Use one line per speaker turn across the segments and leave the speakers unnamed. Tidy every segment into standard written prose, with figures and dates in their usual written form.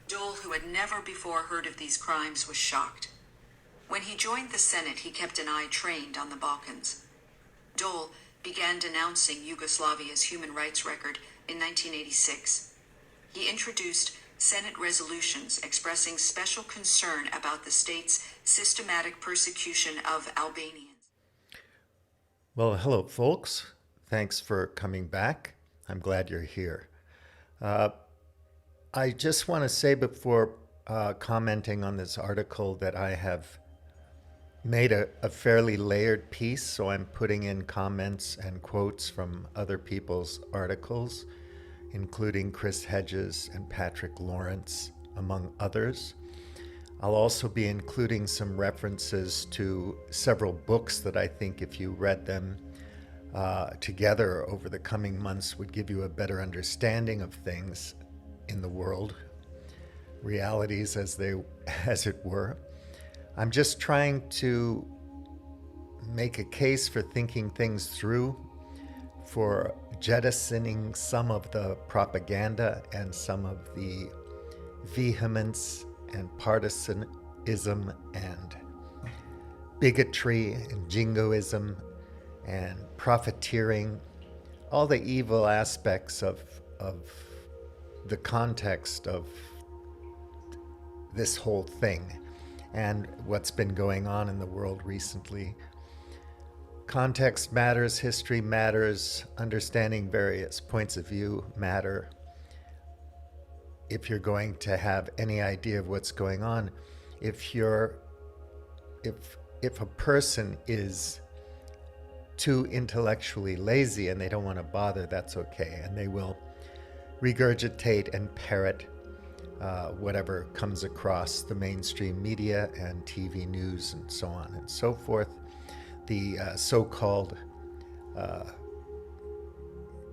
Dole, who had never before heard of these crimes, was shocked. When he joined the Senate, he kept an eye trained on the Balkans. Dole began denouncing Yugoslavia's human rights record in 1986. He introduced Senate resolutions expressing special concern about the state's systematic persecution of Albanians.
Well, hello, folks. Thanks for coming back. I'm glad you're here. I just want to say before commenting on this article that I have made a fairly layered piece, so I'm putting in comments and quotes from other people's articles, including Chris Hedges and Patrick Lawrence, among others. I'll also be including some references to several books that I think if you read them together over the coming months would give you a better understanding of things in the world, realities as it were. I'm just trying to make a case for thinking things through, for jettisoning some of the propaganda and some of the vehemence and partisanism and bigotry and jingoism and profiteering, all the evil aspects of the context of this whole thing and what's been going on in the world recently. Context matters, history matters, understanding various points of view matter. If you're going to have any idea of what's going on, if a person is too intellectually lazy and they don't want to bother, that's okay, and they will regurgitate and parrot whatever comes across the mainstream media and TV news and so on and so forth, the so-called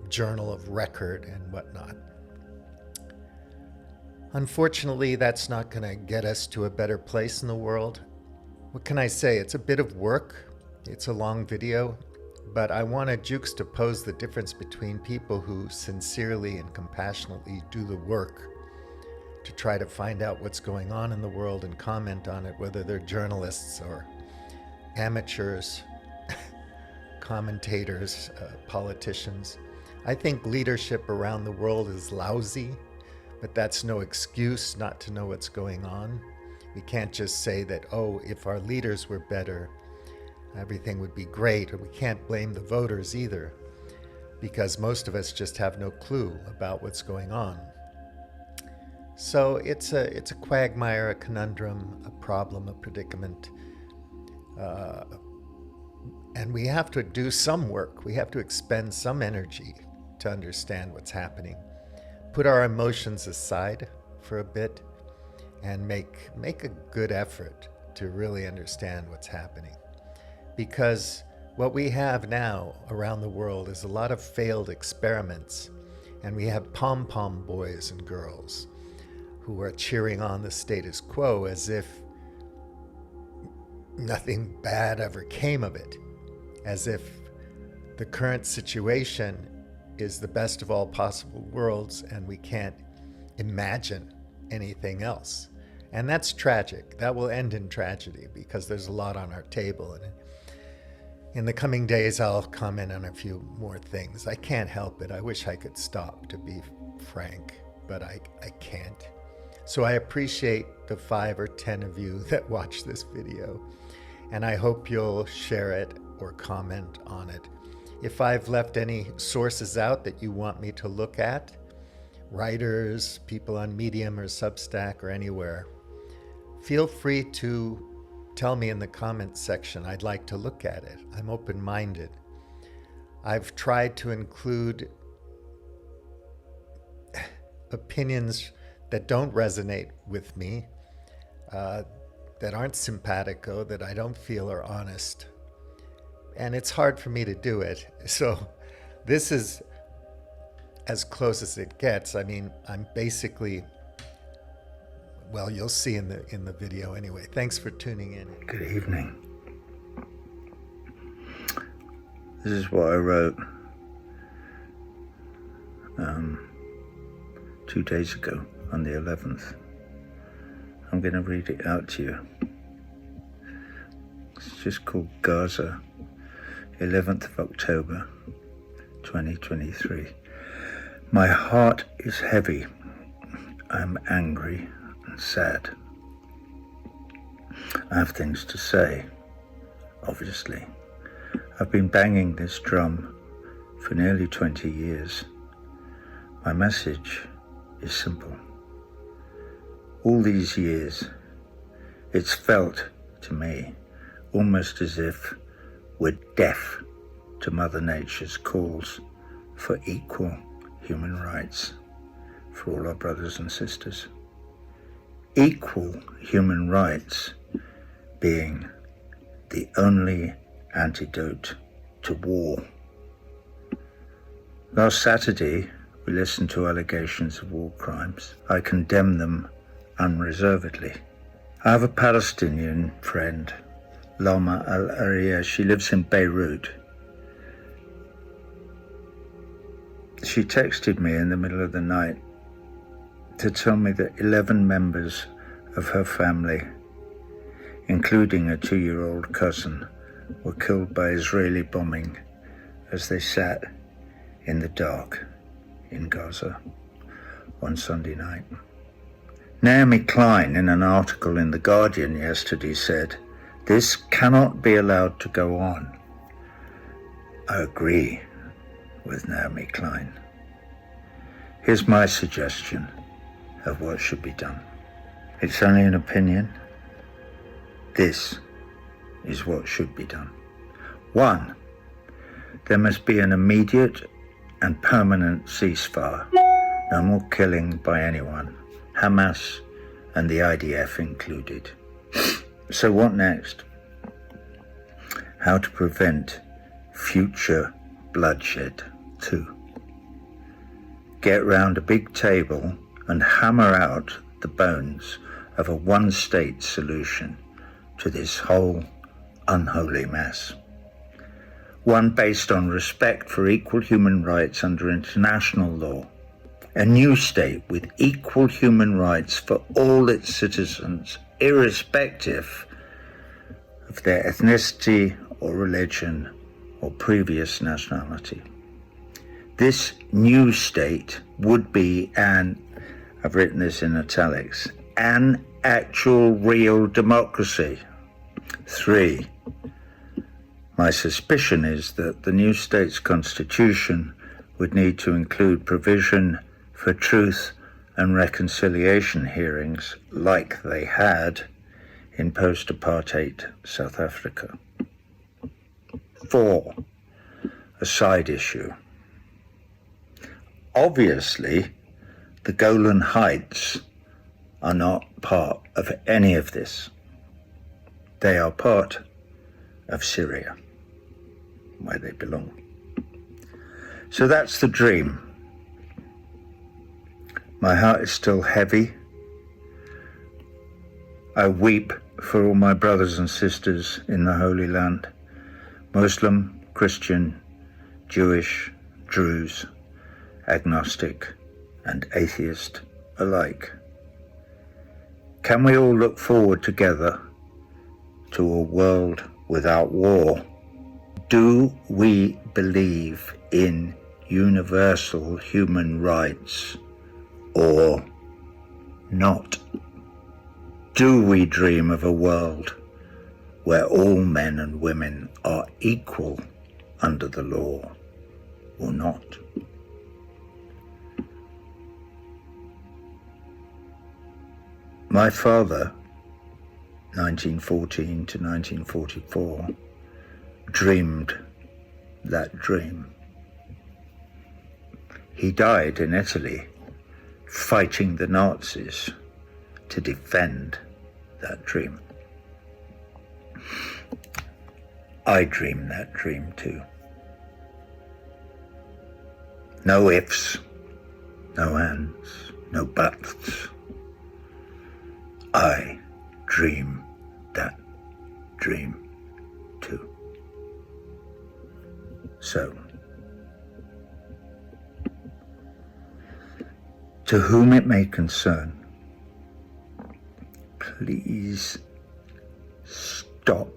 journal of record and whatnot. Unfortunately, that's not going to get us to a better place in the world. What can I say? It's a bit of work. It's a long video, but I want to juxtapose the difference between people who sincerely and compassionately do the work to try to find out what's going on in the world and comment on it, whether they're journalists or amateurs, commentators, politicians. I think leadership around the world is lousy, but that's no excuse not to know what's going on. We can't just say that, oh, if our leaders were better, everything would be great, or we can't blame the voters either, because most of us just have no clue about what's going on. So it's a quagmire, a conundrum, a problem, a predicament. And we have to do some work. We have to expend some energy to understand what's happening. Put our emotions aside for a bit and make a good effort to really understand what's happening. Because what we have now around the world is a lot of failed experiments, and we have pom-pom boys and girls who are cheering on the status quo as if nothing bad ever came of it, as if the current situation is the best of all possible worlds and we can't imagine anything else. And that's tragic. That will end in tragedy because there's a lot on our table. And in the coming days, I'll comment on a few more things. I can't help it. I wish I could stop, to be frank, but I can't. So I appreciate the 5 or 10 of you that watch this video, and I hope you'll share it or comment on it. If I've left any sources out that you want me to look at, writers, people on Medium or Substack or anywhere, feel free to tell me in the comments section. I'd like to look at it. I'm open-minded. I've tried to include opinions that don't resonate with me, that aren't simpatico, that I don't feel are honest. And it's hard for me to do it. So this is as close as it gets. I mean, I'm basically, well, you'll see in the video anyway. Thanks for tuning in.
Good evening. This is what I wrote 2 days ago on the 11th. I'm going to read it out to you. It's just called Gaza, 11th of October, 2023. My heart is heavy. I am angry and sad. I have things to say, obviously. I've been banging this drum for nearly 20 years. My message is simple. All these years, it's felt to me almost as if we're deaf to Mother Nature's calls for equal human rights for all our brothers and sisters. Equal human rights being the only antidote to war. Last Saturday, we listened to allegations of war crimes. I condemn them unreservedly. I have a Palestinian friend, Lama Al-Ariya. She lives in Beirut. She texted me in the middle of the night to tell me that 11 members of her family, including a 2-year-old cousin, were killed by Israeli bombing as they sat in the dark in Gaza on Sunday night. Naomi Klein, in an article in The Guardian yesterday, said, "This cannot be allowed to go on." I agree with Naomi Klein. Here's my suggestion of what should be done. It's only an opinion. This is what should be done. 1. There must be an immediate and permanent ceasefire. No more killing by anyone, Hamas and the IDF included. So what next? How to prevent future bloodshed. 2. Get round a big table and hammer out the bones of a one-state solution to this whole unholy mess. One based on respect for equal human rights under international law. A new state with equal human rights for all its citizens, irrespective of their ethnicity or religion or previous nationality. This new state would be I've written this in italics, an actual real democracy. 3. My suspicion is that the new state's constitution would need to include provision for truth and reconciliation hearings like they had in post-apartheid South Africa. 4. A side issue. Obviously, the Golan Heights are not part of any of this. They are part of Syria, where they belong. So that's the dream. My heart is still heavy. I weep for all my brothers and sisters in the Holy Land, Muslim, Christian, Jewish, Druze, agnostic, and atheist alike. Can we all look forward together to a world without war? Do we believe in universal human rights or not? Do we dream of a world where all men and women are equal under the law or not? My father, 1914 to 1944, dreamed that dream. He died in Italy fighting the Nazis to defend that dream. I dream that dream too. No ifs, no ands, no buts. I dream that dream too. So, to whom it may concern, Please stop.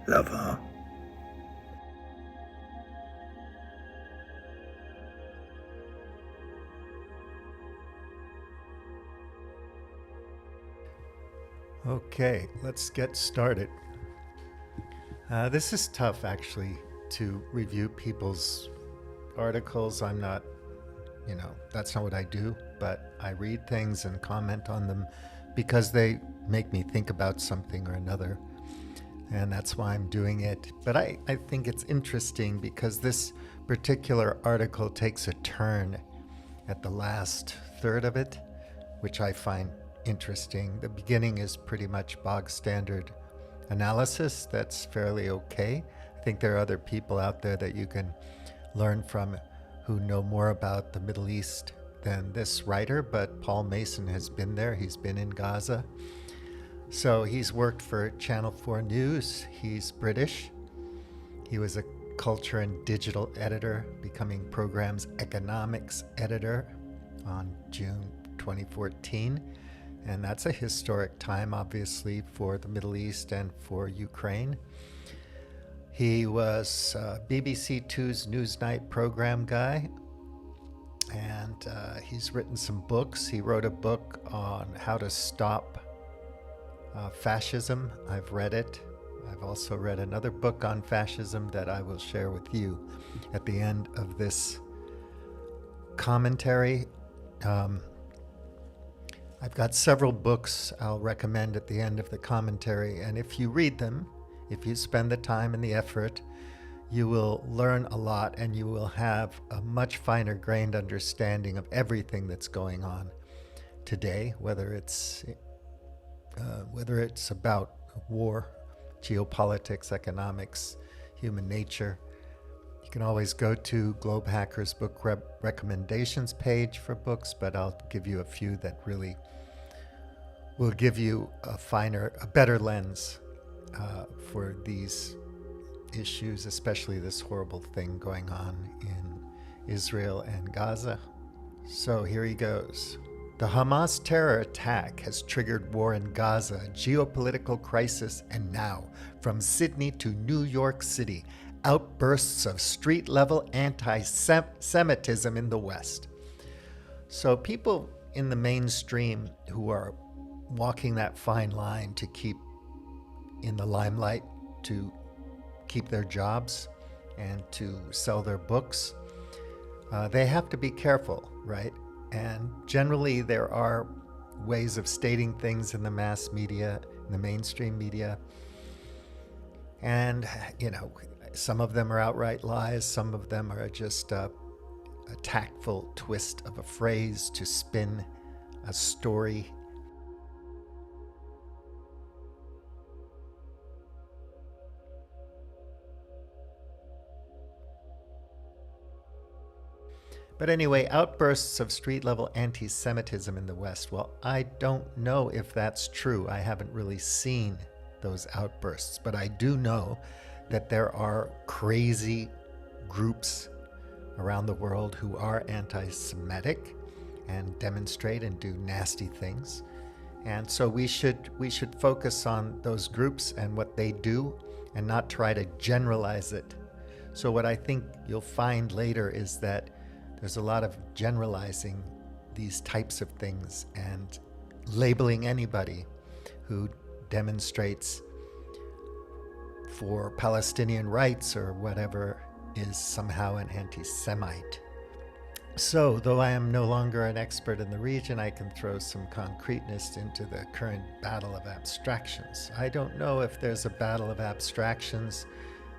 Lover.
Okay, let's get started. This is tough, actually, to review people's articles. I'm not, that's not what I do, but I read things and comment on them because they make me think about something or another. And that's why I'm doing it. But I think it's interesting because this particular article takes a turn at the last third of it, which I find interesting. The beginning is pretty much bog standard analysis that's fairly okay. I think there are other people out there that you can learn from who know more about the Middle East than this writer, but Paul Mason has been there. He's been in Gaza. So he's worked for Channel 4 News. He's British. He was a culture and digital editor, becoming Program's economics editor on June 2014. And that's a historic time, obviously, for the Middle East and for Ukraine. He was BBC Two's Newsnight program guy, and he's written some books. He wrote a book on how to stop fascism. I've read it. I've also read another book on fascism that I will share with you at the end of this commentary. I've got several books I'll recommend at the end of the commentary, and if you read them, if you spend the time and the effort, you will learn a lot and you will have a much finer grained understanding of everything that's going on today, whether it's about war, geopolitics, economics, human nature. You can always go to Globe Hacker's book recommendations page for books, but I'll give you a few that really will give you a better lens for these issues, especially this horrible thing going on in Israel and Gaza. So here he goes. The Hamas terror attack has triggered war in Gaza, a geopolitical crisis, and now, from Sydney to New York City, outbursts of street-level anti-Semitism in the West. So people in the mainstream who are walking that fine line to keep in the limelight, to keep their jobs and to sell their books, they have to be careful, right? And generally there are ways of stating things in the mass media, in the mainstream media. And, some of them are outright lies. Some of them are just a tactful twist of a phrase to spin a story. But anyway, outbursts of street-level anti-Semitism in the West. Well, I don't know if that's true. I haven't really seen those outbursts, but I do know that there are crazy groups around the world who are anti-Semitic and demonstrate and do nasty things. And so we should focus on those groups and what they do and not try to generalize it. So what I think you'll find later is that there's a lot of generalizing these types of things and labeling anybody who demonstrates for Palestinian rights or whatever is somehow an anti-Semite. So, though I am no longer an expert in the region, I can throw some concreteness into the current battle of abstractions. I don't know if there's a battle of abstractions.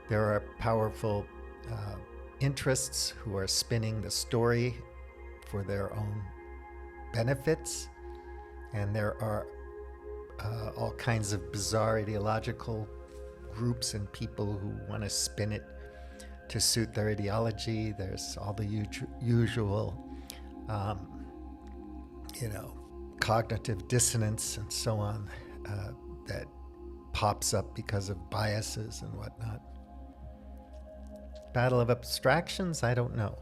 There are powerful interests who are spinning the story for their own benefits, and there are all kinds of bizarre ideological groups and people who want to spin it to suit their ideology. There's all the usual cognitive dissonance and so on that pops up because of biases and whatnot. Battle of abstractions? I don't know.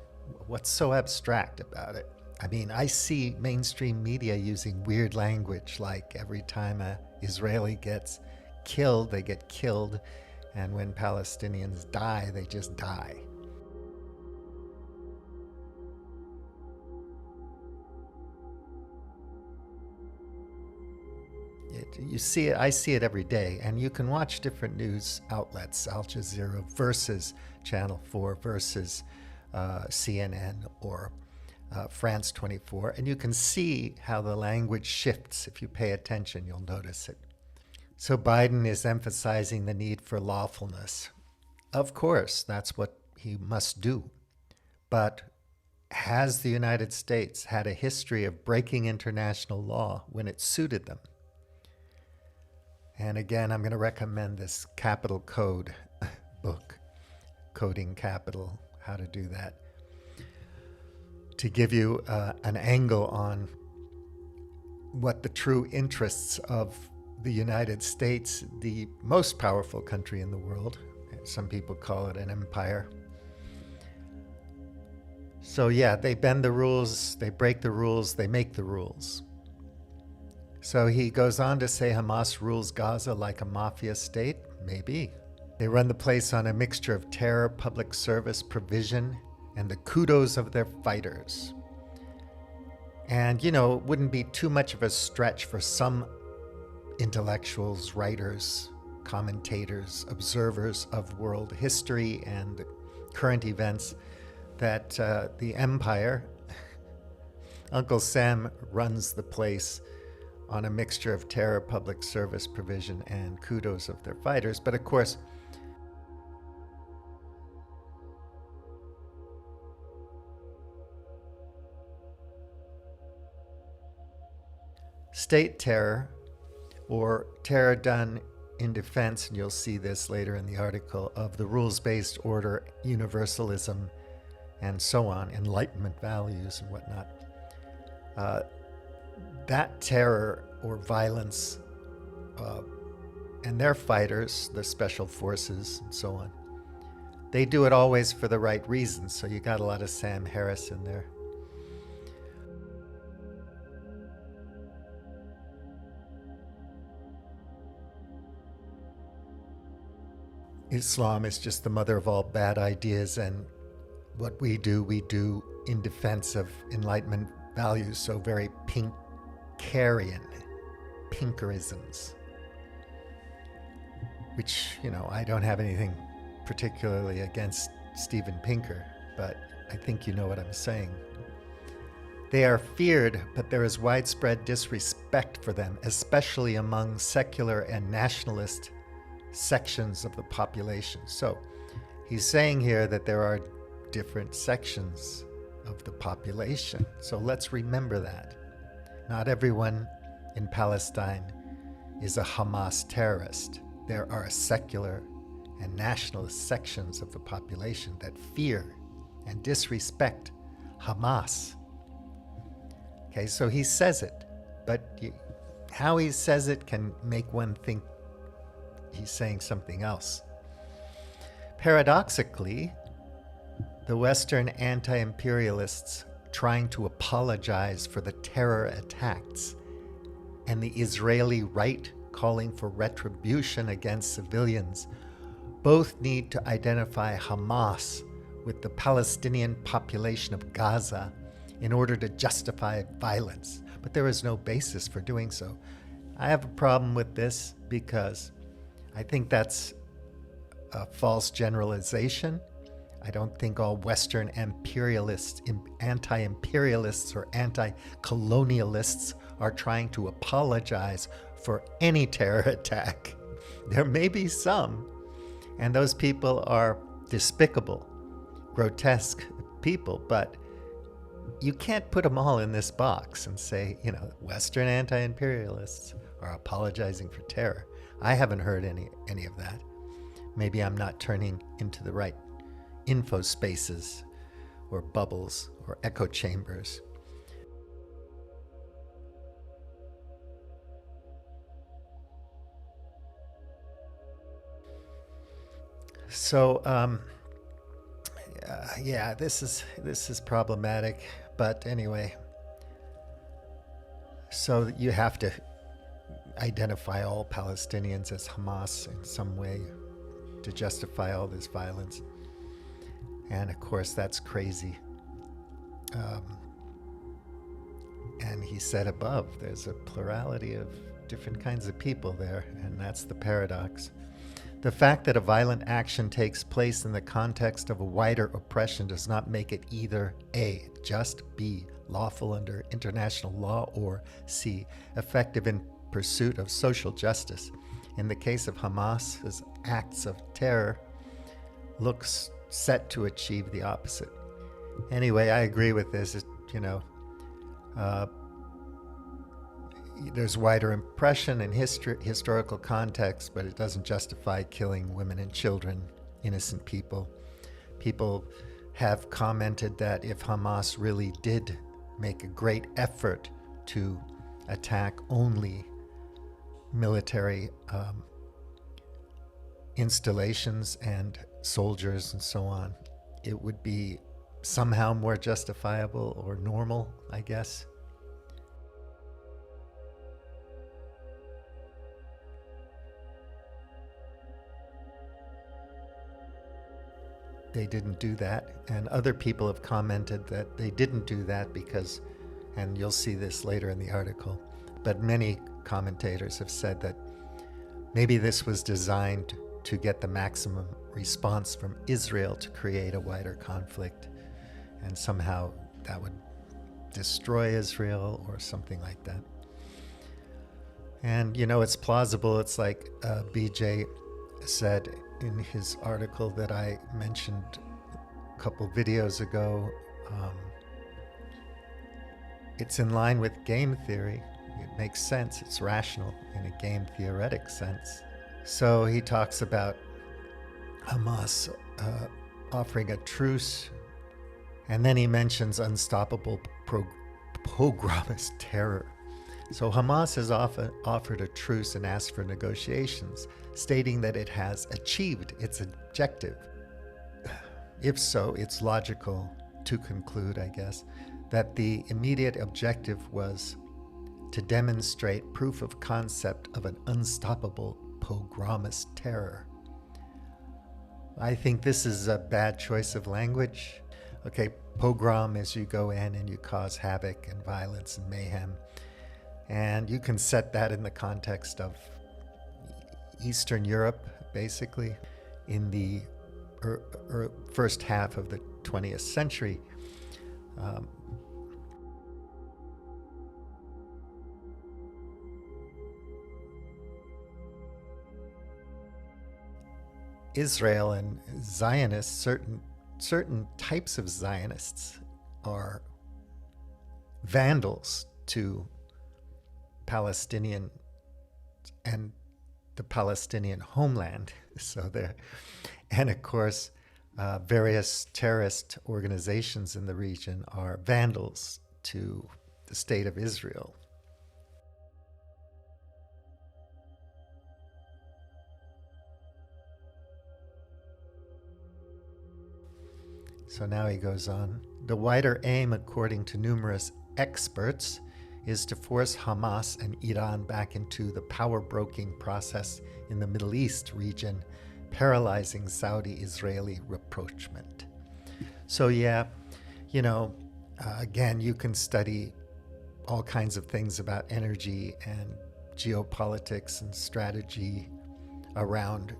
What's so abstract about it? I mean, I see mainstream media using weird language, like every time a Israeli gets killed, they get killed, and when Palestinians die, they just die. You see it, I see it every day, and you can watch different news outlets, Al Jazeera versus Channel 4 versus CNN or France 24, and you can see how the language shifts. If you pay attention, you'll notice it. So Biden is emphasizing the need for lawfulness. Of course, that's what he must do. But has the United States had a history of breaking international law when it suited them? And again, I'm going to recommend this Capital Code book, Coding Capital, how to do that, to give you an angle on what the true interests of the United States, the most powerful country in the world. Some people call it an empire. So yeah, they bend the rules, they break the rules, they make the rules. So he goes on to say Hamas rules Gaza like a mafia state. Maybe. They run the place on a mixture of terror, public service, provision, and the kudos of their fighters. And, you know, it wouldn't be too much of a stretch for some intellectuals, writers, commentators, observers of world history and current events that the empire, Uncle Sam runs the place on a mixture of terror, public service, provision, and kudos of their fighters. But of course, state terror, or terror done in defense, and you'll see this later in the article, of the rules-based order, universalism, and so on, Enlightenment values and whatnot. That terror or violence and their fighters, the special forces and so on, they do it always for the right reasons. So you got a lot of Sam Harris in there. Islam is just the mother of all bad ideas, and what we do in defense of Enlightenment values, so very Pinkerian, Pinkerisms, which, you know, I don't have anything particularly against Steven Pinker, but I think you know what I'm saying. They are feared, but there is widespread disrespect for them, especially among secular and nationalist sections of the population. So he's saying here that there are different sections of the population. So let's remember that. Not everyone in Palestine is a Hamas terrorist. There are secular and nationalist sections of the population that fear and disrespect Hamas. Okay, so he says it, but how he says it can make one think he's saying something else. Paradoxically, the Western anti-imperialists trying to apologize for the terror attacks and the Israeli right calling for retribution against civilians both need to identify Hamas with the Palestinian population of Gaza in order to justify violence. But there is no basis for doing so. I have a problem with this because I think that's a false generalization. I don't think all Western imperialists, anti-imperialists or anti-colonialists are trying to apologize for any terror attack. There may be some, and those people are despicable, grotesque people, but you can't put them all in this box and say, you know, Western anti-imperialists are apologizing for terror. I haven't heard any of that. Maybe I'm not turning into the right info spaces or bubbles or echo chambers. So Yeah, this is problematic. But anyway, so you have to identify all Palestinians as Hamas in some way to justify all this violence. And of course, that's crazy. And he said above, there's a plurality of different kinds of people there, and that's the paradox. The fact that a violent action takes place in the context of a wider oppression does not make it either A, just, B, lawful under international law, or C, effective in pursuit of social justice. In the case of Hamas's acts of terror, looks set to achieve the opposite. Anyway, I agree with this. There's wider impression and historical context, but it doesn't justify killing women and children, innocent people. People have commented that if Hamas really did make a great effort to attack only military installations and soldiers and so on, it would be somehow more justifiable or normal, I guess. They didn't do that, and other people have commented that they didn't do that because, and you'll see this later in the article, but many commentators have said that maybe this was designed to get the maximum response from Israel to create a wider conflict, and somehow that would destroy Israel or something like that. And it's plausible. It's like BJ said in his article that I mentioned a couple videos ago. It's in line with game theory. It makes sense. It's rational in a game theoretic sense. So he talks about Hamas offering a truce, and then he mentions unstoppable pogromist terror. So Hamas has offered a truce and asked for negotiations, stating that it has achieved its objective. If so, it's logical to conclude, I guess, that the immediate objective was to demonstrate proof of concept of an unstoppable pogromist terror. I think this is a bad choice of language. Okay, pogrom is you go in and you cause havoc and violence and mayhem. And you can set that in the context of Eastern Europe, basically, in the first half of the 20th century. Israel and Zionists, certain types of Zionists are vandals to Palestinian and the Palestinian homeland. And of course, various terrorist organizations in the region are vandals to the state of Israel. So now he goes on. The wider aim, according to numerous experts, is to force Hamas and Iran back into the power-broking process in the Middle East region, paralyzing Saudi-Israeli rapprochement. So yeah, again, you can study all kinds of things about energy and geopolitics and strategy around,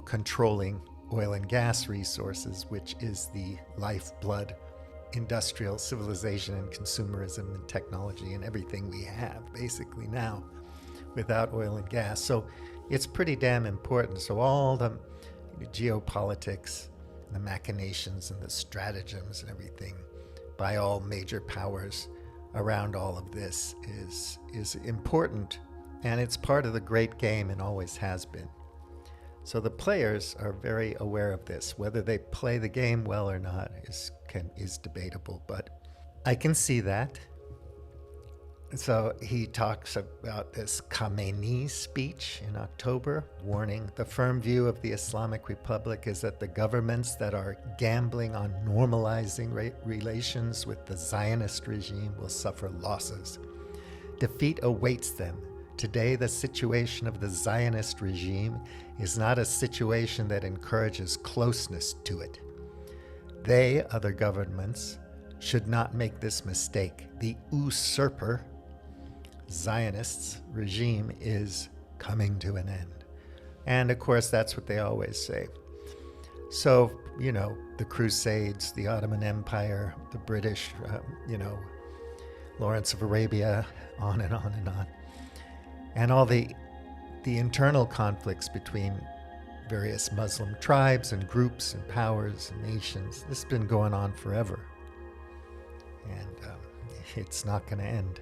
controlling oil and gas resources, which is the lifeblood industrial civilization and consumerism and technology and everything we have basically now without oil and gas. So it's pretty damn important. So all the geopolitics, the machinations and the stratagems and everything by all major powers around all of this is important, and it's part of the great game and always has been. So the players are very aware of this. Whether they play the game well or not is debatable, but I can see that. So he talks about this Khamenei speech in October, warning the firm view of the Islamic Republic is that the governments that are gambling on normalizing relations with the Zionist regime will suffer losses. Defeat awaits them. Today, the situation of the Zionist regime is not a situation that encourages closeness to it. They, other governments, should not make this mistake. The usurper, Zionists regime is coming to an end. And of course, that's what they always say. So, the Crusades, the Ottoman Empire, the British, Lawrence of Arabia, on and on and on. And all the internal conflicts between various Muslim tribes and groups and powers and nations. This has been going on forever. And it's not going to end.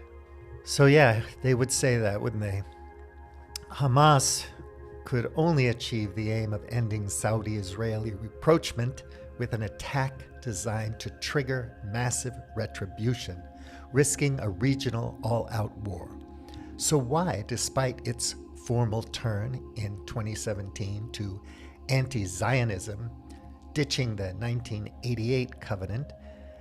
So yeah, they would say that, wouldn't they? Hamas could only achieve the aim of ending Saudi-Israeli rapprochement with an attack designed to trigger massive retribution, risking a regional all-out war. So why, despite its formal turn in 2017 to anti-Zionism, ditching the 1988 covenant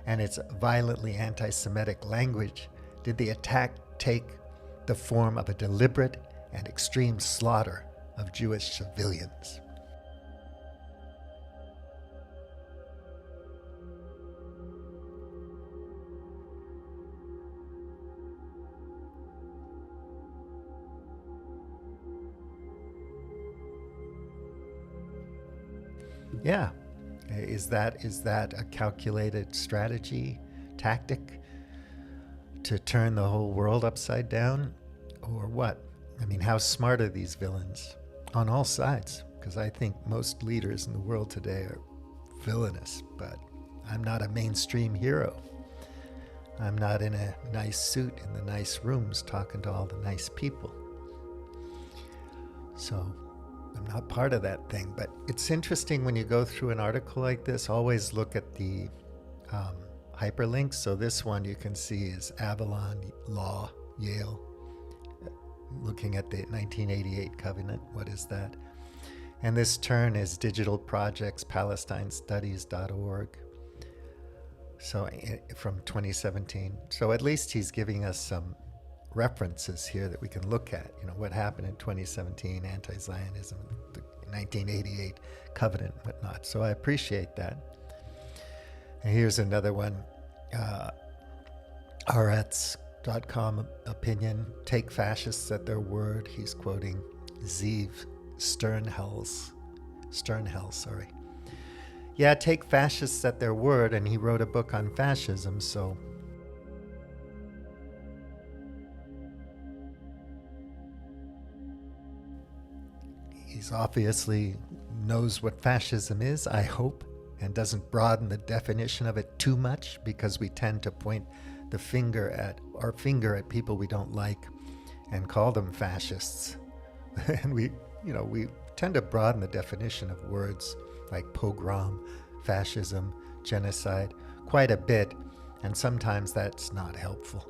and its violently anti-Semitic language, did the attack take the form of a deliberate and extreme slaughter of Jewish civilians? Yeah. Is that a calculated strategy, tactic to turn the whole world upside down, or what? I mean, how smart are these villains on all sides? Because I think most leaders in the world today are villainous, but I'm not a mainstream hero. I'm not in a nice suit in the nice rooms talking to all the nice people. So I'm not part of that thing. But it's interesting when you go through an article like this, always look at the hyperlinks. So this one you can see is Avalon Law, Yale, looking at the 1988 covenant. What is that? And this turn is Digital Projects, PalestineStudies.org. So from 2017. So at least he's giving us some references here that we can look at. What happened in 2017, anti-Zionism, the 1988 covenant and whatnot. So I appreciate that. And here's another one, Arets.com opinion, take fascists at their word. He's quoting Zeev Sternhell, sorry. Yeah, take fascists at their word, and he wrote a book on fascism, so he's obviously knows what fascism is, I hope, and doesn't broaden the definition of it too much, because we tend to point the finger at people we don't like and call them fascists. And we tend to broaden the definition of words like pogrom, fascism, genocide quite a bit, and sometimes that's not helpful.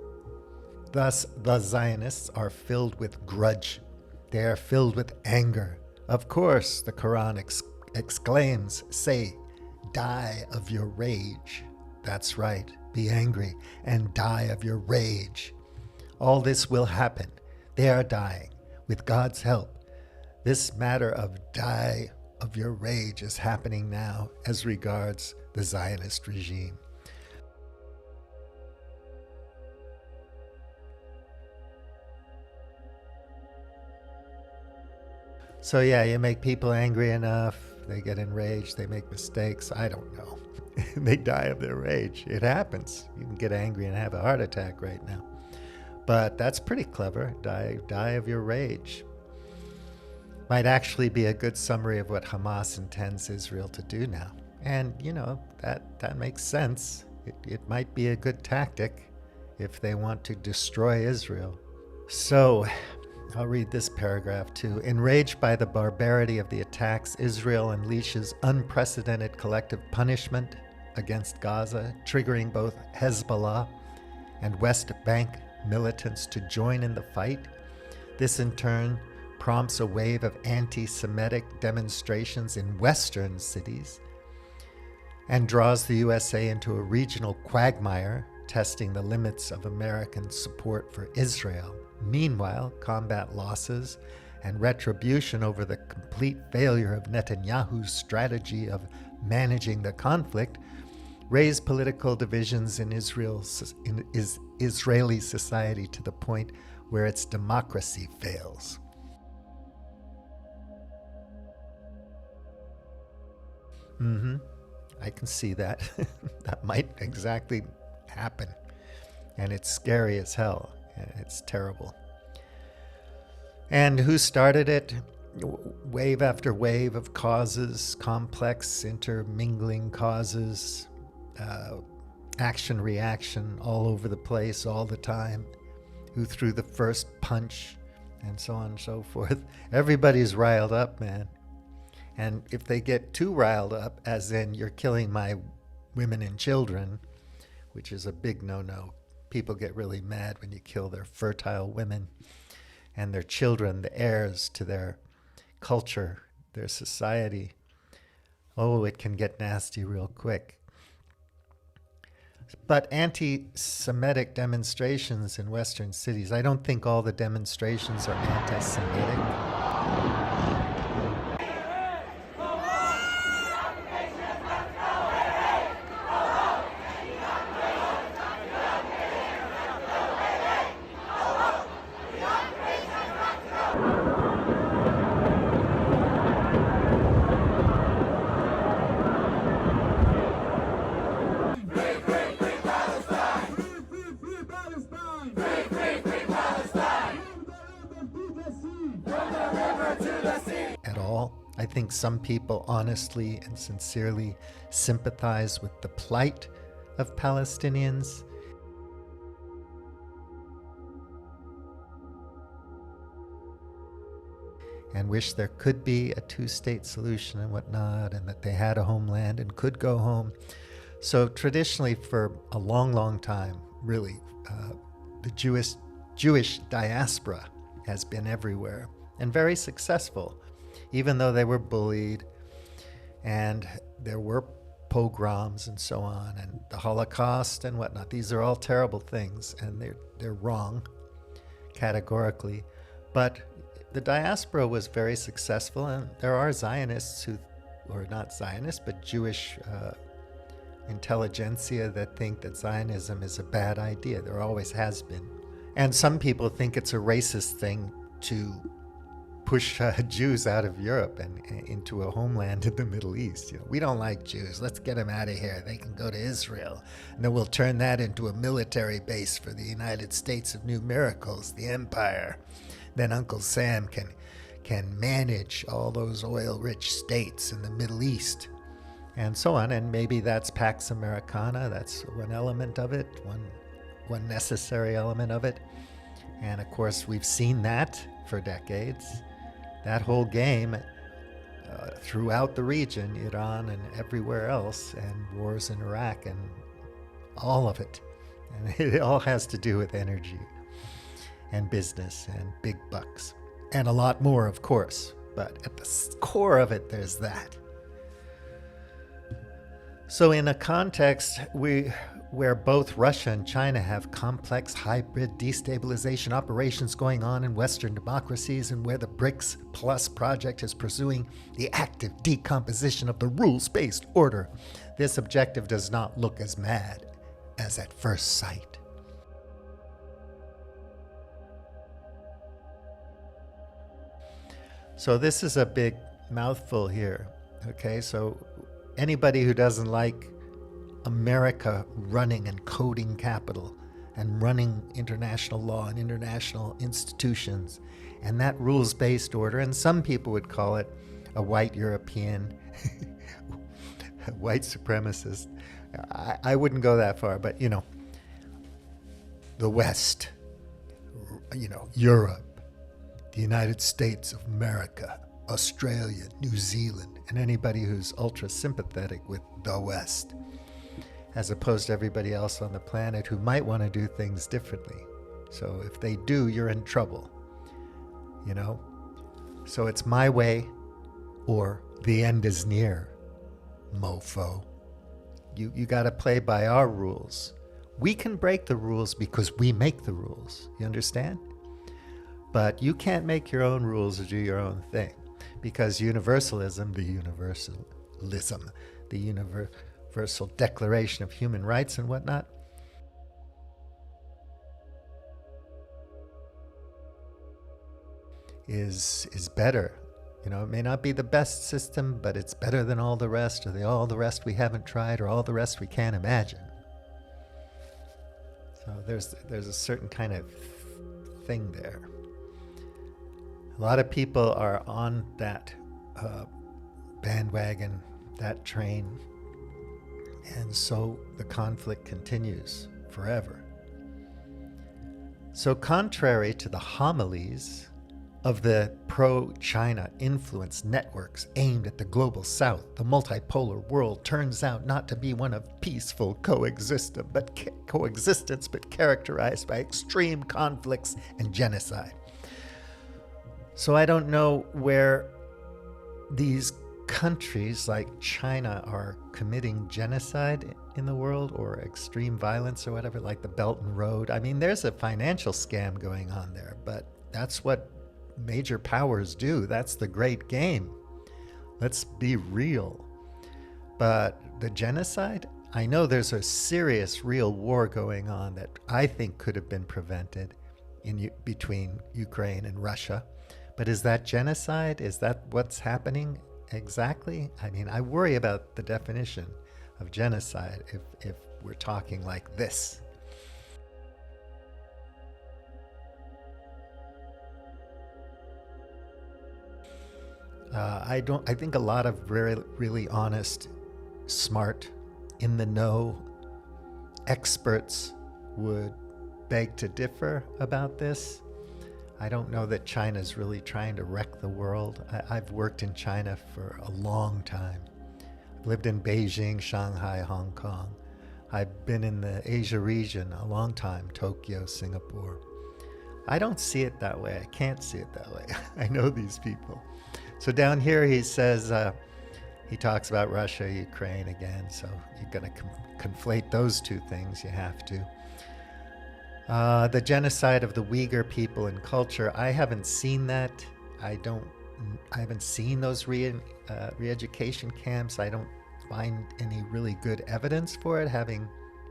Thus, the Zionists are filled with grudge. They are filled with anger. Of course, the Quran exclaims, say, die of your rage. That's right, be angry and die of your rage. All this will happen. They are dying, with God's help. This matter of die of your rage is happening now as regards the Zionist regime. So yeah, you make people angry enough, they get enraged, they make mistakes, I don't know. They die of their rage. It happens. You can get angry and have a heart attack right now. But that's pretty clever, die of your rage. Might actually be a good summary of what Hamas intends Israel to do now. And, that makes sense. It might be a good tactic if they want to destroy Israel. So, I'll read this paragraph too. Enraged by the barbarity of the attacks, Israel unleashes unprecedented collective punishment against Gaza, triggering both Hezbollah and West Bank militants to join in the fight. This in turn prompts a wave of anti-Semitic demonstrations in Western cities and draws the USA into a regional quagmire, testing the limits of American support for Israel. Meanwhile, combat losses and retribution over the complete failure of Netanyahu's strategy of managing the conflict raise political divisions in Israeli society to the point where its democracy fails. I can see that. That might exactly happen. And it's scary as hell. It's terrible. And who started it? Wave after wave of causes, complex intermingling causes, action, reaction all over the place all the time. Who threw the first punch, and so on and so forth. Everybody's riled up, man. And if they get too riled up, as in you're killing my women and children, which is a big no-no. People get really mad when you kill their fertile women and their children, the heirs to their culture, their society. Oh, it can get nasty real quick. But anti-Semitic demonstrations in Western cities, I don't think all the demonstrations are anti-Semitic. At all. I think some people honestly and sincerely sympathize with the plight of Palestinians. And wish there could be a two-state solution and whatnot, and that they had a homeland and could go home. So traditionally, for a long, long time, really, the Jewish diaspora has been everywhere and very successful, even though they were bullied and there were pogroms and so on, and the Holocaust and whatnot. These are all terrible things, and they're wrong categorically. But the diaspora was very successful, and there are Zionists who, or not Zionists, but Jewish intelligentsia that think that Zionism is a bad idea. There always has been. And some people think it's a racist thing to push Jews out of Europe and into a homeland in the Middle East. You know, we don't like Jews. Let's get them out of here. They can go to Israel. And then we'll turn that into a military base for the United States of New Miracles, the empire. Then Uncle Sam can manage all those oil-rich states in the Middle East, and so on. And maybe that's Pax Americana. That's one element of it, one necessary element of it. And of course, we've seen that for decades. That whole game throughout the region, Iran and everywhere else, and wars in Iraq and all of it. And it all has to do with energy and business and big bucks. And a lot more, of course. But at the core of it, there's that. So in a context where both Russia and China have complex hybrid destabilization operations going on in Western democracies, and where the BRICS Plus project is pursuing the active decomposition of the rules-based order, this objective does not look as mad as at first sight. So this is a big mouthful here, okay? So anybody who doesn't like America running and coding capital and running international law and international institutions and that rules-based order, and some people would call it a white European, white supremacist. I wouldn't go that far, but you know, the West, you know, Europe, the United States of America, Australia, New Zealand, and anybody who's ultra sympathetic with the West, as opposed to everybody else on the planet who might want to do things differently. So if they do, you're in trouble, you know? So it's my way or the end is near, mofo. You got to play by our rules. We can break the rules because we make the rules. You understand? But you can't make your own rules or do your own thing, because universalism, the universal Declaration of Human Rights and whatnot, is better. You know, it may not be the best system, but it's better than all the rest, or all the rest we haven't tried, or all the rest we can't imagine. So there's a certain kind of thing there. A lot of people are on that bandwagon, that train, and so the conflict continues forever. So contrary to the homilies of the pro-China influence networks aimed at the global south, the multipolar world turns out not to be one of peaceful coexistence, but characterized by extreme conflicts and genocide. So I don't know where these countries like China are committing genocide in the world, or extreme violence or whatever, like the Belt and Road. I mean, there's a financial scam going on there, but that's what major powers do. That's the great game. Let's be real. But the genocide, I know there's a serious real war going on that I think could have been prevented between Ukraine and Russia. But is that genocide? Is that what's happening exactly? I mean, I worry about the definition of genocide if we're talking like this. I think a lot of really honest, smart, in the know experts would beg to differ about this. I don't know that China's really trying to wreck the world. I've worked in China for a long time. I've lived in Beijing, Shanghai, Hong Kong. I've been in the Asia region a long time, Tokyo, Singapore. I don't see it that way. I can't see it that way. I know these people. So down here he says, he talks about Russia, Ukraine again, so you're going to conflate those two things, you have to. The genocide of the Uyghur people and culture, I haven't seen that. I haven't seen those re-education camps. I don't find any really good evidence for it, having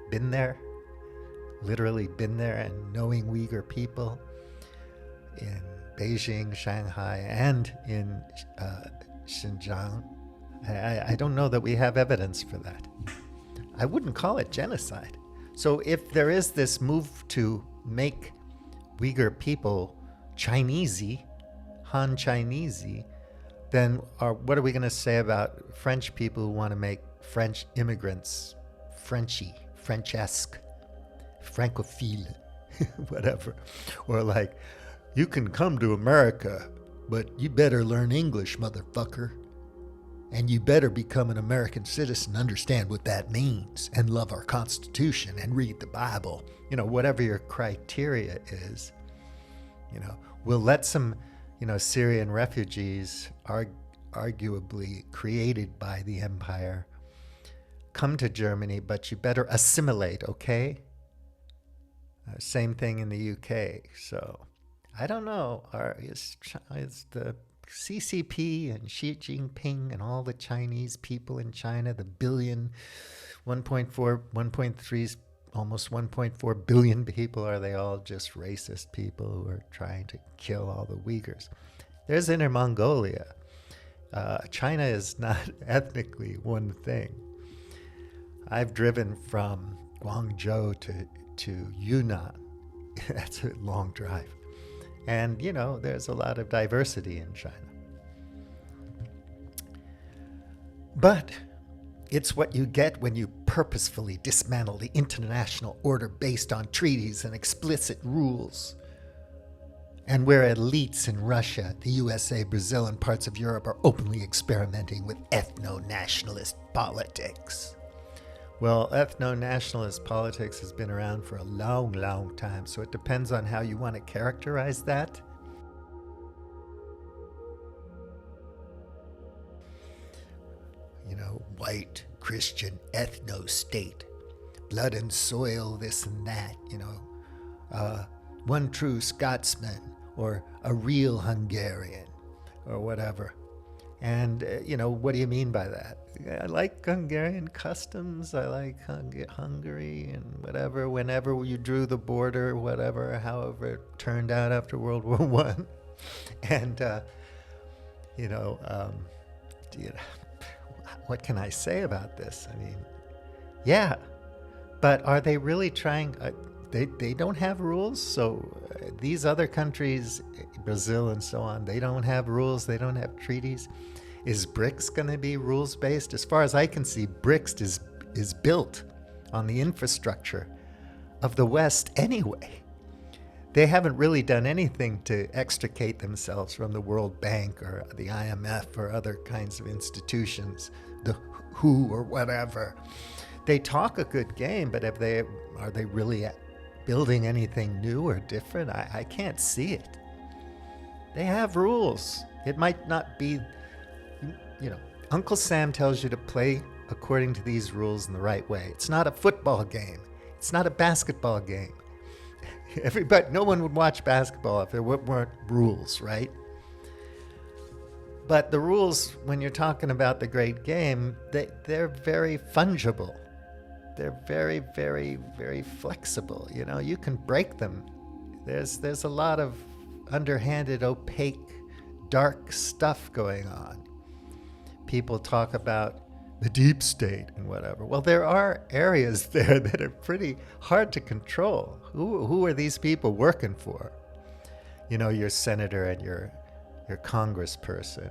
been there, literally been there, and knowing Uyghur people in Beijing, Shanghai, and in Xinjiang. I don't know that we have evidence for that. I wouldn't call it genocide. So if there is this move to make Uyghur people Chinesey, Han Chinesey, then what are we going to say about French people who want to make French immigrants Frenchy, Frenchesque, Francophile, whatever? Or like, you can come to America, but you better learn English, motherfucker. And you better become an American citizen, understand what that means, and love our Constitution and read the Bible. You know, whatever your criteria is, you know, we'll let some, Syrian refugees, arguably created by the empire, come to Germany, but you better assimilate, okay? Same thing in the UK. So I don't know. Is the CCP and Xi Jinping and all the Chinese people in China, the 1.3, almost 1.4 billion people, are they all just racist people who are trying to kill all the Uyghurs? There's Inner Mongolia. China is not ethnically one thing. I've driven from Guangzhou to Yunnan. That's a long drive. And, there's a lot of diversity in China. But it's what you get when you purposefully dismantle the international order based on treaties and explicit rules. And where elites in Russia, the USA, Brazil, and parts of Europe are openly experimenting with ethno-nationalist politics. Well, ethno-nationalist politics has been around for a long, long time, so it depends on how you want to characterize that. You know, white, Christian, ethno-state, blood and soil, this and that, you know, one true Scotsman, or a real Hungarian, or whatever. And, you know, what do you mean by that? I like Hungarian customs. I like Hungary and whatever, whenever you drew the border, whatever, however it turned out after World War One. And, you know, what can I say about this? I mean, yeah, but are they really trying? They don't have rules. So these other countries, Brazil and so on, they don't have rules. They don't have treaties. Is BRICS going to be rules based? As far as I can see, BRICS is built on the infrastructure of the West anyway. They haven't really done anything to extricate themselves from the World Bank or the IMF or other kinds of institutions, the WHO or whatever. They talk a good game, but are they really building anything new or different? I can't see it. They have rules. It might not be, you know, Uncle Sam tells you to play according to these rules in the right way. It's not a football game. It's not a basketball game. No one would watch basketball if there weren't rules, right? But the rules, when you're talking about the great game, they're very fungible. They're very, very, very flexible. You know, you can break them. There's a lot of underhanded, opaque, dark stuff going on. People talk about the deep state and whatever. Well, there are areas there that are pretty hard to control. Who are these people working for? You know, your senator and your congressperson.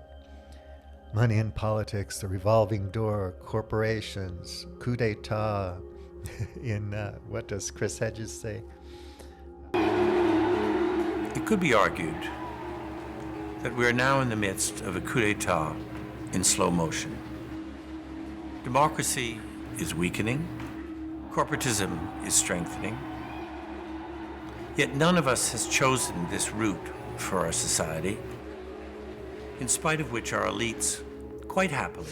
Money in politics, the revolving door, corporations, coup d'etat. In what does Chris Hedges say?
It could be argued that we are now in the midst of a coup d'etat in slow motion. Democracy is weakening, corporatism is strengthening, yet none of us has chosen this route for our society, in spite of which our elites, quite happily,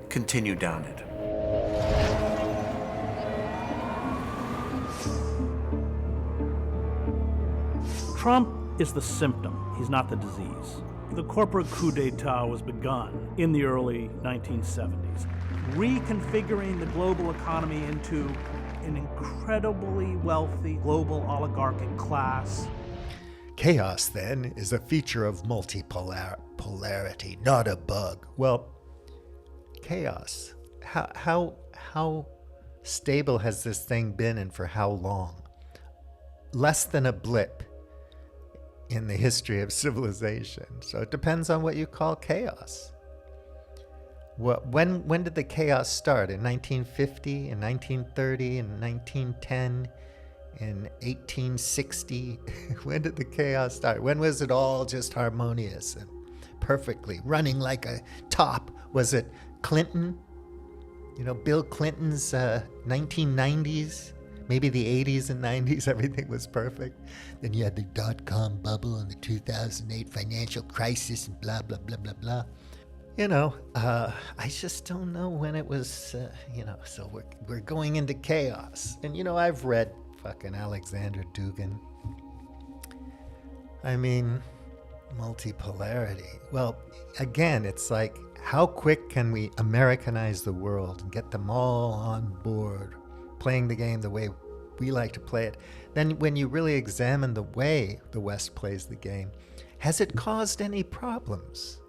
continue down it.
Trump is the symptom, he's not the disease. The corporate coup d'etat was begun in the early 1970s, reconfiguring the global economy into an incredibly wealthy global oligarchic class.
Chaos, then, is a feature of multipolarity, not a bug. Well, chaos. How stable has this thing been and for how long? Less than a blip in the history of civilization. So it depends on what you call chaos. When did the chaos start? In 1950, in 1930, in 1910, in 1860? When did the chaos start? When was it all just harmonious and perfectly running like a top? Was it Clinton? You know, Bill Clinton's 1990s? Maybe the 80s and 90s, everything was perfect. Then you had the dot-com bubble and the 2008 financial crisis and blah, blah, blah, blah, blah. You know, I just don't know when it was, you know, so we're going into chaos. And, you know, I've read fucking Alexander Dugin. I mean, multipolarity. Well, again, it's like, how quick can we Americanize the world and get them all on board, playing the game the way we like to play it? Then when you really examine the way the West plays the game, has it caused any problems?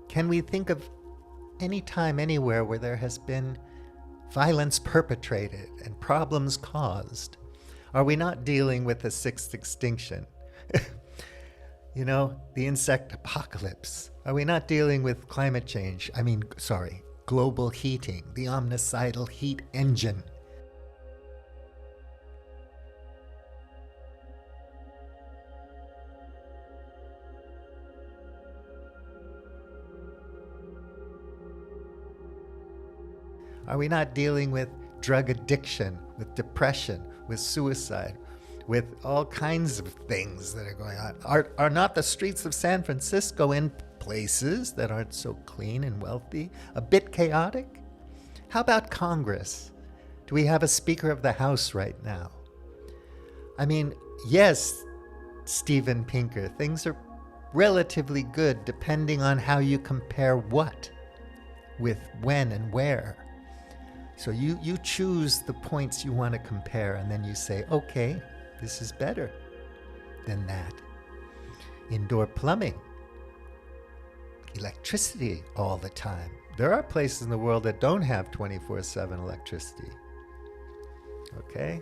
Can we think of any time anywhere where there has been violence perpetrated and problems caused? Are we not dealing with the sixth extinction? You know, the insect apocalypse. Are we not dealing with climate change? Global heating, the omnicidal heat engine. Are we not dealing with drug addiction, with depression, with suicide, with all kinds of things that are going on? Are not the streets of San Francisco in places that aren't so clean and wealthy a bit chaotic? How about Congress? Do we have a Speaker of the House right now? I mean, yes, Steven Pinker, things are relatively good depending on how you compare what with when and where. So you choose the points you want to compare, and then you say, okay, this is better than that. Indoor plumbing, electricity all the time. There are places in the world that don't have 24/7 electricity. Okay?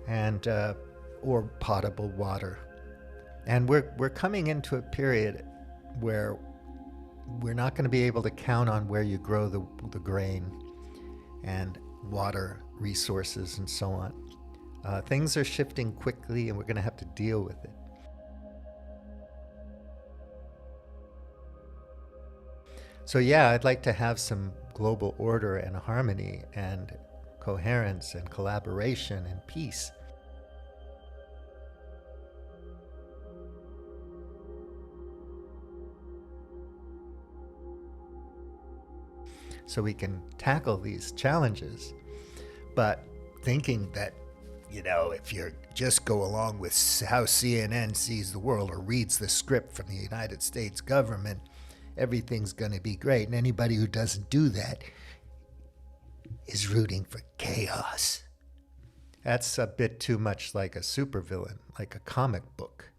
And or potable water. And we're coming into a period where we're not going to be able to count on where you grow the grain and water resources and so on. Things are shifting quickly, and we're going to have to deal with it. So yeah, I'd like to have some global order and harmony and coherence and collaboration and peace. So we can tackle these challenges. But thinking that, if you just go along with how CNN sees the world or reads the script from the United States government, everything's going to be great. And anybody who doesn't do that is rooting for chaos. That's a bit too much like a supervillain, like a comic book.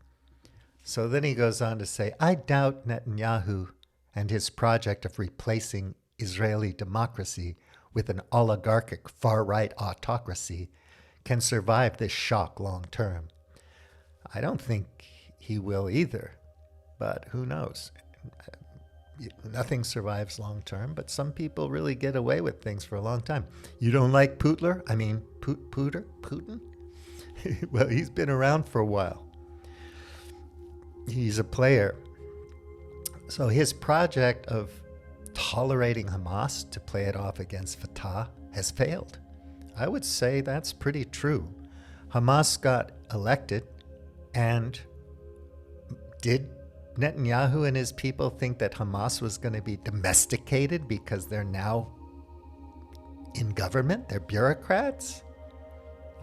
So then he goes on to say, I doubt Netanyahu and his project of replacing Israeli democracy with an oligarchic far-right autocracy can survive this shock long term. I don't think he will either, but who knows? Nothing survives long term, but some people really get away with things for a long time. You don't like Putin? Well, he's been around for a while. He's a player. So his project of tolerating Hamas to play it off against Fatah has failed. I would say that's pretty true. Hamas got elected, and did Netanyahu and his people think that Hamas was going to be domesticated because they're now in government? They're bureaucrats?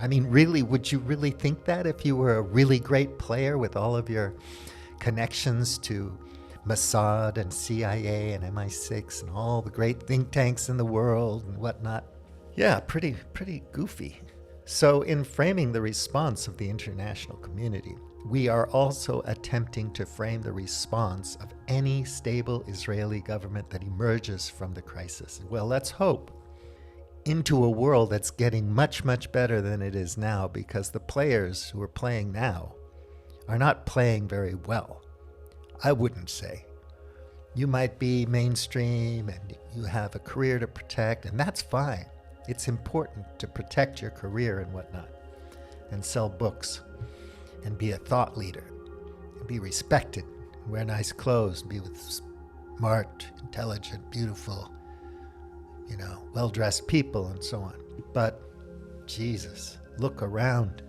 I mean, really, would you really think that if you were a really great player with all of your connections to Mossad and CIA and MI6 and all the great think tanks in the world and whatnot? Yeah, pretty goofy. So in framing the response of the international community, we are also attempting to frame the response of any stable Israeli government that emerges from the crisis. Well, let's hope into a world that's getting much, much better than it is now, because the players who are playing now are not playing very well. I wouldn't say. You might be mainstream and you have a career to protect, and that's fine. It's important to protect your career and whatnot, and sell books, and be a thought leader, and be respected, and wear nice clothes, and be with smart, intelligent, beautiful, well-dressed people, and so on. But Jesus, look around.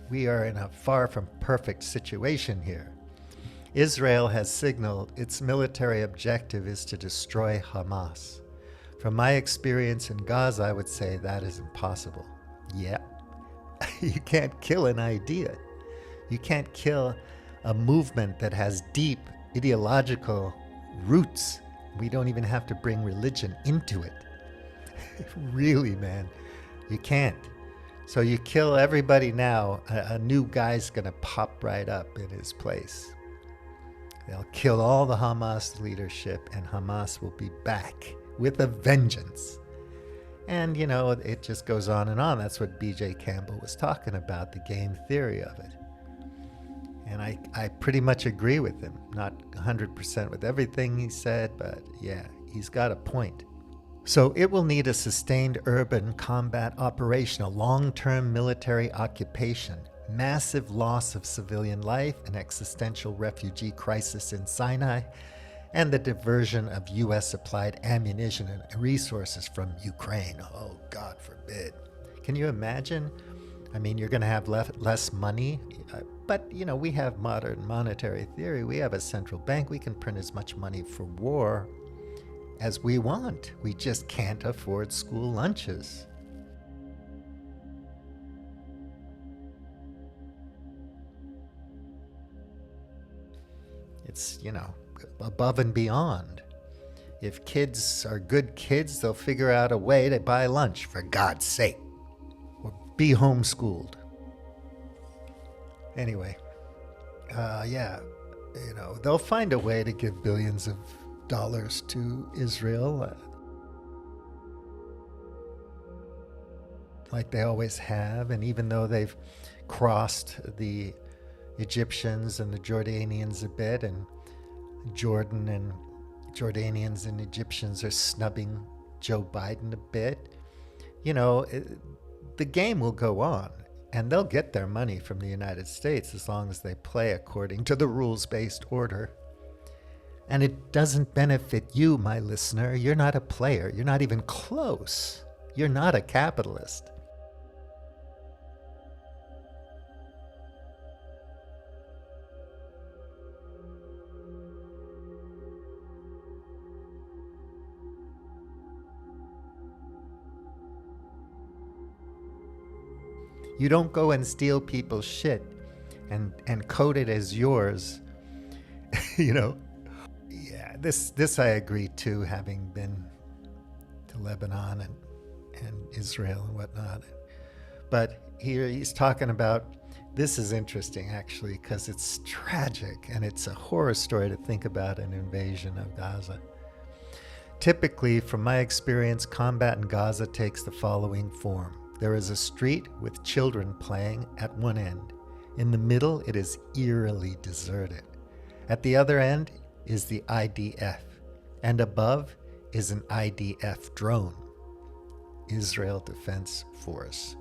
We are in a far from perfect situation here. Israel has signaled its military objective is to destroy Hamas. From my experience in Gaza, I would say that is impossible. Yeah, you can't kill an idea. You can't kill a movement that has deep ideological roots. We don't even have to bring religion into it. Really, man, you can't. So you kill everybody now, a new guy's gonna pop right up in his place. They'll kill all the Hamas leadership, and Hamas will be back with a vengeance. And, it just goes on and on. That's what B.J. Campbell was talking about, the game theory of it. And I pretty much agree with him. Not 100% with everything he said, but yeah, he's got a point. So it will need a sustained urban combat operation, a long-term military occupation, massive loss of civilian life, an existential refugee crisis in Sinai, and the diversion of U.S. supplied ammunition and resources from Ukraine. Oh, God forbid. Can you imagine? I mean, you're going to have less money, but, you know, we have modern monetary theory. We have a central bank. We can print as much money for war as we want. We just can't afford school lunches. It's, you know, above and beyond. If kids are good kids, they'll figure out a way to buy lunch, for God's sake, or be homeschooled. Anyway, yeah, you know, they'll find a way to give billions of dollars to Israel, like they always have. And even though they've crossed the Egyptians and the Jordanians a bit, and Jordan and Jordanians and Egyptians are snubbing Joe Biden a bit, you know, the game will go on, and they'll get their money from the United States as long as they play according to the rules-based order. And it doesn't benefit you, my listener. You're not a player. You're not even close. You're not a capitalist. You don't go and steal people's shit and code it as yours, you know. Yeah, this I agree to, having been to Lebanon and Israel and whatnot. But here he's talking about, this is interesting actually, because it's tragic and it's a horror story to think about an invasion of Gaza. Typically, from my experience, combat in Gaza takes the following form. There is a street with children playing at one end. In the middle, it is eerily deserted. At the other end is the IDF, and above is an IDF drone, Israel Defense Force.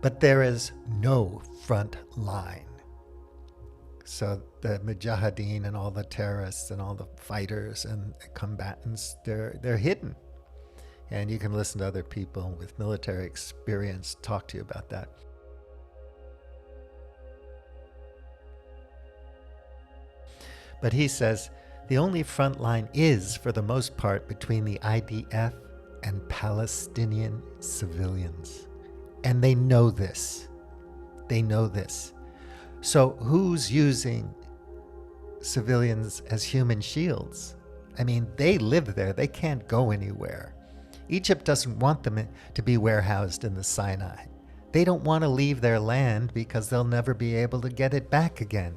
But there is no front line. So the Mujahideen and all the terrorists and all the fighters and combatants, they're hidden. And you can listen to other people with military experience talk to you about that. But he says the only front line is, for the most part, between the IDF and Palestinian civilians. And they know this. They know this. So who's using civilians as human shields? I mean, they live there. They can't go anywhere. Egypt doesn't want them to be warehoused in the Sinai. They don't want to leave their land because they'll never be able to get it back again.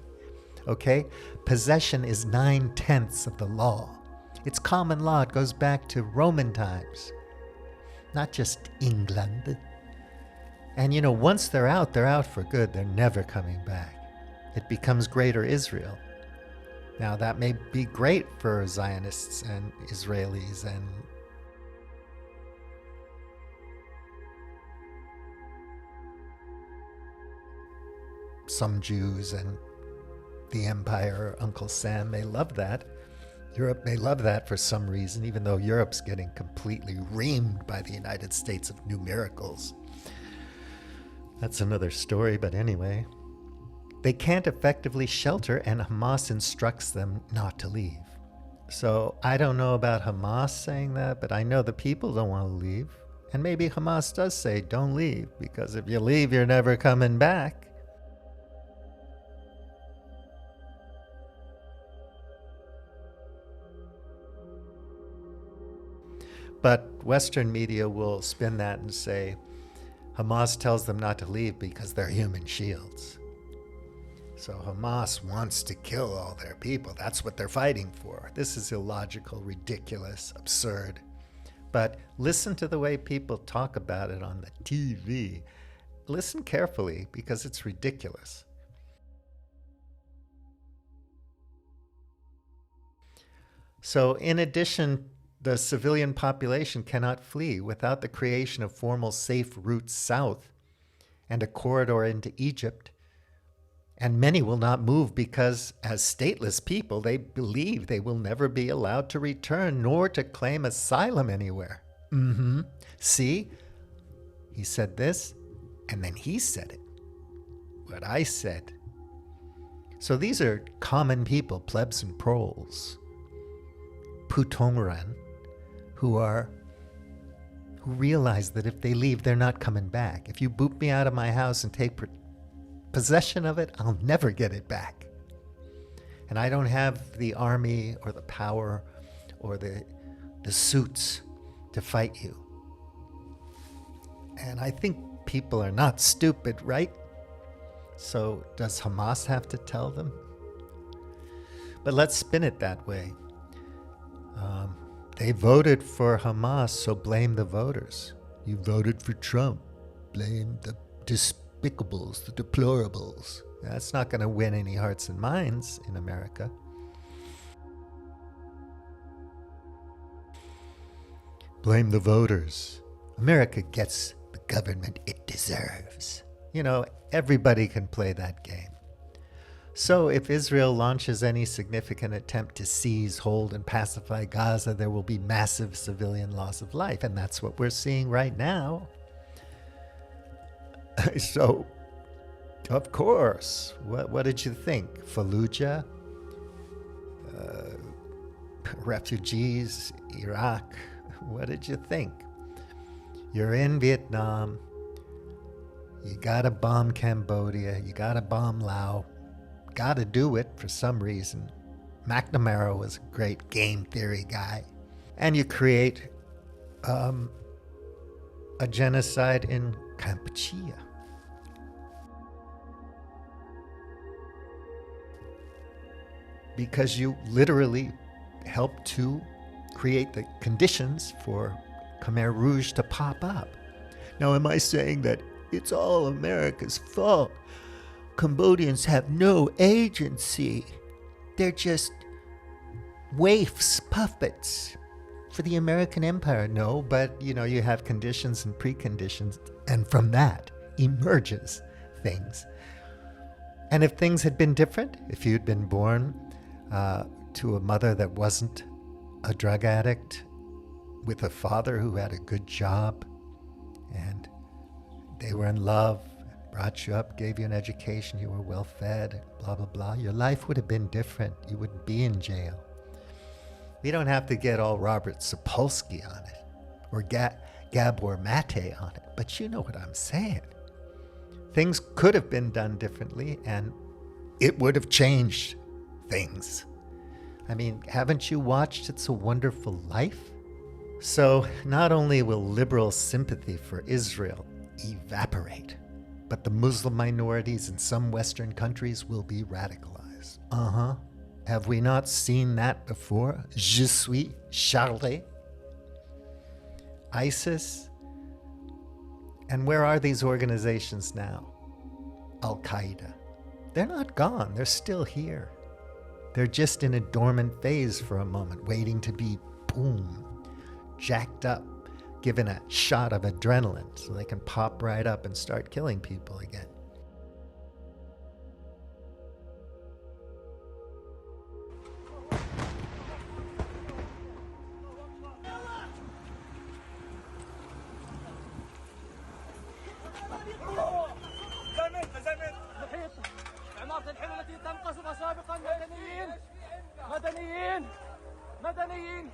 Okay? Possession is 9/10 of the law. It's common law. It goes back to Roman times, not just England. And you know, once they're out for good. They're never coming back. It becomes Greater Israel. Now, that may be great for Zionists and Israelis and some Jews and the Empire, Uncle Sam. They love that. Europe may love that for some reason, even though Europe's getting completely reamed by the United States of new miracles. That's another story, but anyway. They can't effectively shelter, and Hamas instructs them not to leave. So I don't know about Hamas saying that, but I know the people don't want to leave. And maybe Hamas does say, don't leave, because if you leave, you're never coming back. But Western media will spin that and say, Hamas tells them not to leave because they're human shields. So Hamas wants to kill all their people. That's what they're fighting for. This is illogical, ridiculous, absurd. But listen to the way people talk about it on the TV. Listen carefully, because it's ridiculous. So in addition, the civilian population cannot flee without the creation of formal safe routes south and a corridor into Egypt. And many will not move because, as stateless people, they believe they will never be allowed to return nor to claim asylum anywhere. See? He said this, and then he said it. What I said. So these are common people, plebs and proles, Putongran, who realize that if they leave, they're not coming back. If you boot me out of my house and take possession of it, I'll never get it back. And I don't have the army or the power or the suits to fight you. And I think people are not stupid, right? So does Hamas have to tell them? But let's spin it that way. They voted for Hamas, so blame the voters. You voted for Trump. Blame the despicables, the deplorables. That's not going to win any hearts and minds in America. Blame the voters. America gets the government it deserves. You know, everybody can play that game. So if Israel launches any significant attempt to seize, hold, and pacify Gaza, there will be massive civilian loss of life. And that's what we're seeing right now. So, of course, what did you think? Fallujah? Refugees? Iraq? What did you think? You're in Vietnam. You gotta bomb Cambodia. You gotta bomb Laos. Gotta do it for some reason. McNamara was a great game theory guy. And you create a genocide in Kampuchea. Because you literally helped to create the conditions for Khmer Rouge to pop up. Now, am I saying that it's all America's fault? Cambodians have no agency. They're just waifs, puppets for the American empire. No, but you have conditions and preconditions, and from that emerges things. And if things had been different, if you'd been born to a mother that wasn't a drug addict, with a father who had a good job, and they were in love, brought you up, gave you an education, you were well fed, blah, blah, blah, your life would have been different. You wouldn't be in jail. We don't have to get all Robert Sapolsky on it, or Gabor Mate on it, but you know what I'm saying. Things could have been done differently, and it would have changed things. I mean, haven't you watched It's a Wonderful Life? So not only will liberal sympathy for Israel evaporate, but the Muslim minorities in some Western countries will be radicalized. Have we not seen that before? Je suis Charlie. ISIS. And where are these organizations now? Al-Qaeda. They're not gone. They're still here. They're just in a dormant phase for a moment, waiting to be, boom, jacked up, given a shot of adrenaline so they can pop right up and start killing people again.
مدنيين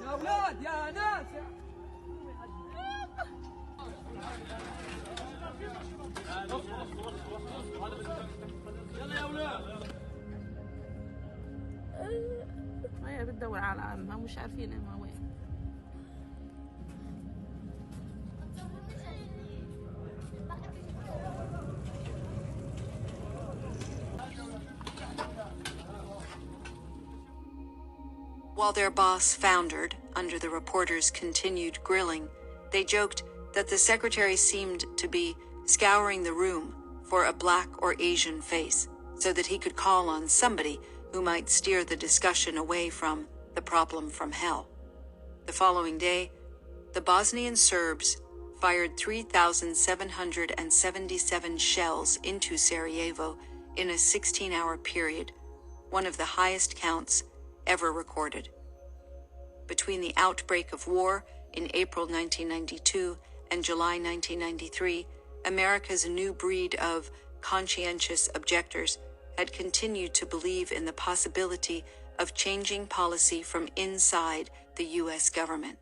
يا اولاد يا ناس يلا يا اولاد
هي بتدور على عمها مش عارفين امها وين.
While their boss foundered under the reporters' continued grilling, they joked that the secretary seemed to be scouring the room for a black or Asian face, so that he could call on somebody who might steer the discussion away from the problem from hell. The following day, the Bosnian Serbs fired 3,777 shells into Sarajevo in a 16-hour period, one of the highest counts ever recorded. Between the outbreak of war in April 1992 and July 1993, America's new breed of conscientious objectors had continued to believe in the possibility of changing policy from inside the U.S. government.